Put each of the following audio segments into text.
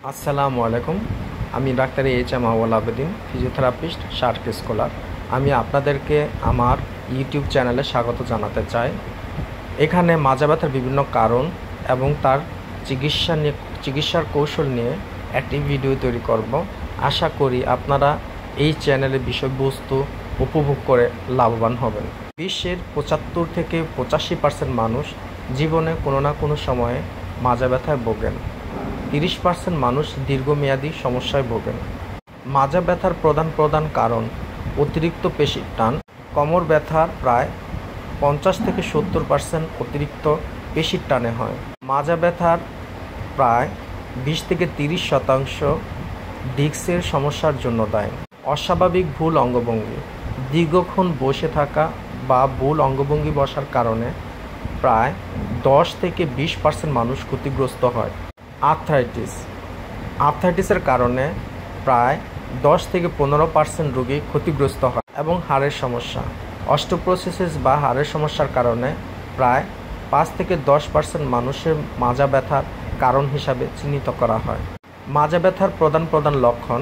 আসসালামু আলাইকুম। আমি ডাক্তার এইচ.এম. আউয়াল আবেদিন, ফিজিওথেরাপিস্ট, শার্ক স্কলার। আমি আপনাদেরকে আমার ইউটিউব চ্যানেলে স্বাগত জানাতে চাই। এখানে মাজা ব্যথার বিভিন্ন কারণ এবং তার চিকিৎসার কৌশল নিয়ে একটি ভিডিও তৈরি করব। আশা করি আপনারা এই চ্যানেলের বিষয়বস্তু উপভোগ করে লাভবান হবেন। বিশ্বের ৭৫ থেকে ৮৫% মানুষ জীবনে কোনো না কোনো সময়ে মাজা ব্যথায় ভোগেন। ৩০% মানুষ দীর্ঘমেয়াদী সমস্যায় ভোগেন। মাজা ব্যথার প্রধান কারণ অতিরিক্ত পেশির টান। কোমর ব্যথার প্রায় ৫০ থেকে ৭০% অতিরিক্ত পেশির টানে হয়। মাজা ব্যথার প্রায় ২০ থেকে ৩০% ডিস্কের সমস্যার জন্য দায়ী। অস্বাভাবিক ভুল অঙ্গভঙ্গি। দীর্ঘক্ষণ বসে থাকা বা ভুল অঙ্গভঙ্গি বসার কারণে প্রায় ১০ থেকে ২০% মানুষ ক্ষতিগ্রস্ত হয়। আর্থ্রাইটিসের কারণে প্রায় ১০ থেকে ১৫% রোগী ক্ষতিগ্রস্ত হয়। এবং হাড়ের সমস্যা। অস্টিওপোরোসিস বা হাড়ের সমস্যার কারণে প্রায় ৫ থেকে ১০% মানুষের মাজা ব্যথার কারণ হিসাবে চিহ্নিত করা হয়। মাজা ব্যথার প্রধান লক্ষণ: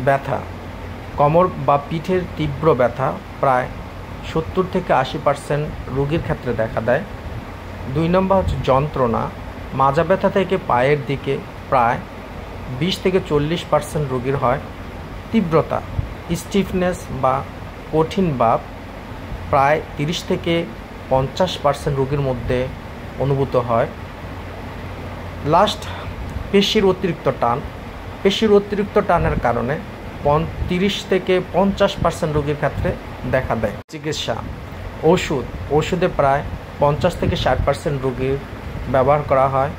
ব্যথা, কোমর বা পিঠের তীব্র ব্যথা প্রায় ৭০ থেকে ৮০% রোগীর ক্ষেত্রে দেখা দেয়। ২ নম্বর হচ্ছে যন্ত্রণা। মাজা ব্যথা থেকে পায়ের দিকে প্রায় ২০ থেকে ৪০% রোগীর হয়। তীব্রতা, স্টিফনেস বা কঠিন ভাব প্রায় ৩০ থেকে ৫০% রোগীর মধ্যে অনুভূত হয়। লাস্ট, পেশির অতিরিক্ত টান। পেশির অতিরিক্ত টানের কারণে ৩০ থেকে ৫০% রোগীর ক্ষেত্রে দেখা দেয়। চিকিৎসা: ওষুধে প্রায় ৫০ থেকে ৬০% রোগীর ব্যবহার করা হয়।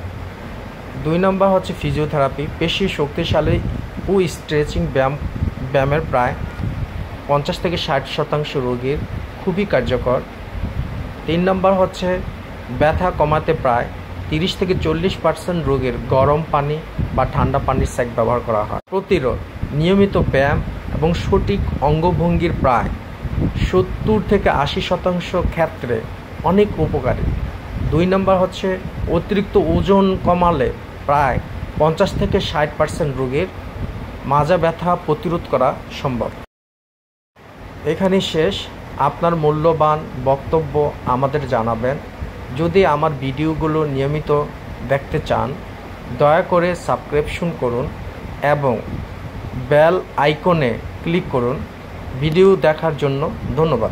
২ নম্বর হচ্ছে ফিজিওথেরাপি। পেশি শক্তিশালী ও স্ট্রেচিং ব্যায়ামের প্রায় ৫০ থেকে ৬০% রোগীর খুবই কার্যকর। ৩ নম্বর হচ্ছে ব্যথা কমাতে প্রায় ৩০ থেকে ৪০% রোগীর গরম পানি বা ঠান্ডা পানির সেক ব্যবহার করা হয়। প্রতিরোধ: নিয়মিত ব্যায়াম এবং সঠিক অঙ্গভঙ্গির প্রায় ৭০ থেকে ৮০% ক্ষেত্রে অনেক উপকারী। ২ নম্বর হচ্ছে অতিরিক্ত ওজন কমালে প্রায় ৫০ থেকে ৬০% রোগীর মাজা ব্যথা প্রতিরোধ করা সম্ভব। এখানেই শেষ। আপনার মূল্যবান বক্তব্য আমাদের জানাবেন। যদি আমার ভিডিওগুলো নিয়মিত দেখতে চান, দয়া করে সাবস্ক্রিপশন করুন এবং বেল আইকনে ক্লিক করুন। ভিডিও দেখার জন্য ধন্যবাদ।